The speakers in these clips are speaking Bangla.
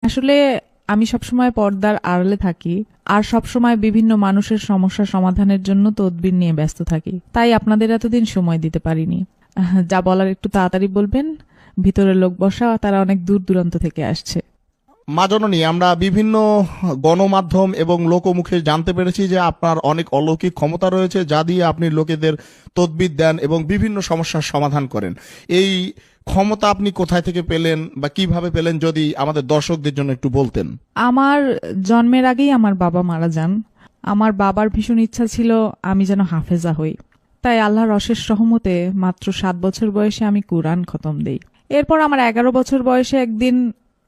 আসলে আমি সবসময় পর্দার আড়ালে থাকি আর সবসময় বিভিন্ন মানুষের সমস্যা সমাধানের জন্য তদবির নিয়ে ব্যস্ত থাকি, তাই আপনাদের এতদিন সময় দিতে পারিনি। যা বলার একটু তাড়াতাড়ি বলবেন, ভিতরে লোক বসা, তারা অনেক দূর দূরান্ত থেকে আসছে। মা জননী, আমরা বিভিন্ন গণমাধ্যম এবং লোকমুখে জানতে পেরেছি যে আপনার অনেক অলৌকিক ক্ষমতা রয়েছে, যা দিয়ে আপনি লোকেদের তদবির দেন এবং বিভিন্ন সমস্যার সমাধান করেন। এই ক্ষমতা আপনি কোথায় থেকে পেলেন বা কিভাবে পেলেন, যদি আমাদের দর্শকদের জন্য একটু বলতেন। আমার জন্মের আগেই আমার বাবা মারা যান। আমার বাবার ভীষণ ইচ্ছা ছিল আমি যেন হাফেজা হই, তাই আল্লাহর অশেষ রহমতে মাত্র 7 বছর বয়সে আমি কুরআন খতম দেই। এরপর আমার 11 বছর বয়সে একদিন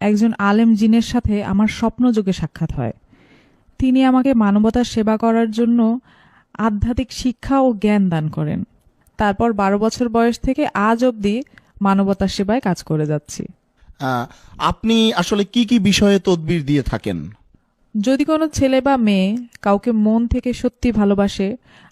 একজন আলেম জিনের সাথে আমার স্বপ্নযোগে সাক্ষাৎ হয়। তিনি আমাকে মানবতার সেবা করার জন্য আধ্যাত্মিক শিক্ষা ও জ্ঞান দান করেন। তারপর 12 বছর বয়স থেকে আজ অবধি মানবতার সেবায় কাজ করে যাচ্ছি। আপনি আসলে কি কি বিষয়ে তদবির দিয়ে থাকেন? যদি কোনো ছেলে বা মেয়ে কাউকে মন থেকে সত্যি ভালোবাসে,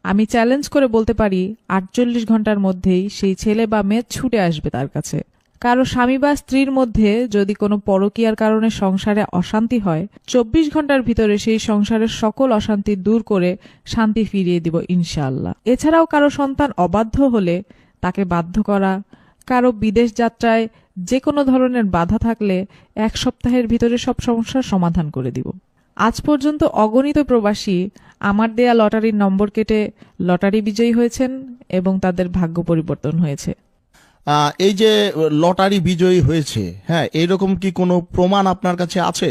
আমি চ্যালেঞ্জ করে বলতে পারি 48 ঘন্টার মধ্যেই সেই ছেলে বা মেয়ে ছুটে আসবে তার কাছে। কারো স্বামী বা স্ত্রীর মধ্যে যদি কোনো পরকীয়ার কারণে সংসারে অশান্তি হয়, 24 ঘন্টার ভিতরে সেই সংসারের সকল অশান্তি দূর করে শান্তি ফিরিয়ে দিব ইনশাআল্লাহ। এছাড়াও কারো সন্তান অবাধ্য হলে তাকে বাধ্য করা, কারো বিদেশ যাত্রায় যে কোনো ধরনের বাধা থাকলে 1 সপ্তাহের ভিতরে সব সমস্যার সমাধান করে দিব। আজ পর্যন্ত অগণিত প্রবাসী আমার দেয়া লটারির নম্বর কেটে লটারি বিজয়ী হয়েছেন এবং তাদের ভাগ্য পরিবর্তন হয়েছে। এই যে লটারি বিজয়ী হয়েছে, হ্যাঁ, এইরকম কি কোনো প্রমাণ আপনার কাছে আছে?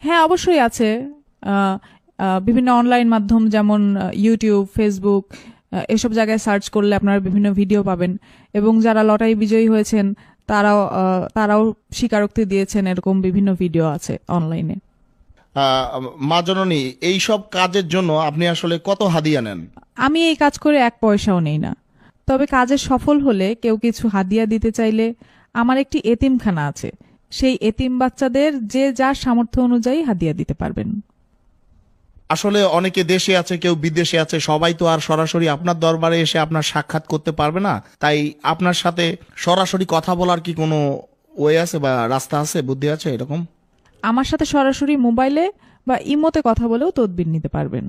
হ্যাঁ, অবশ্যই আছে। বিভিন্ন অনলাইন মাধ্যম যেমন ইউটিউব, ফেসবুক, এসব জায়গায় সার্চ করলে আপনারা বিভিন্ন ভিডিও পাবেন এবং যারা লটারি বিজয়ী হয়েছেন তারাও স্বীকারোক্তি দিয়েছেন, এরকম বিভিন্ন ভিডিও আছে অনলাইনে। মা জননী, এইসব কাজের জন্য আপনি আসলে কত হাদিয়া নেন? আমি এই কাজ করে 1 পয়সাও নেই না। তবে কাজে সফল হলে কেউ কিছু হাদিয়া দিতে চাইলে আমার একটি এতিমখানা আছে, সেই এতিম বাচ্চাদের যে যার সামর্থ্য অনুযায়ী হাদিয়া দিতে পারবেন। আসলে অনেকে দেশে আছে, কেউ বিদেশে আছে, সবাই তো আর সরাসরি আপনার দরবারে এসে আপনার সাক্ষাৎ করতে পারবে না, তাই আপনার সাথে সরাসরি কথা বলার কি কোনো ওয়ে আছে বা রাস্তা আছে, বুদ্ধি আছে এরকম? আমার সাথে সরাসরি মোবাইলে বা ইমোতে কথা বলেও তদবির নিতে পারবেন।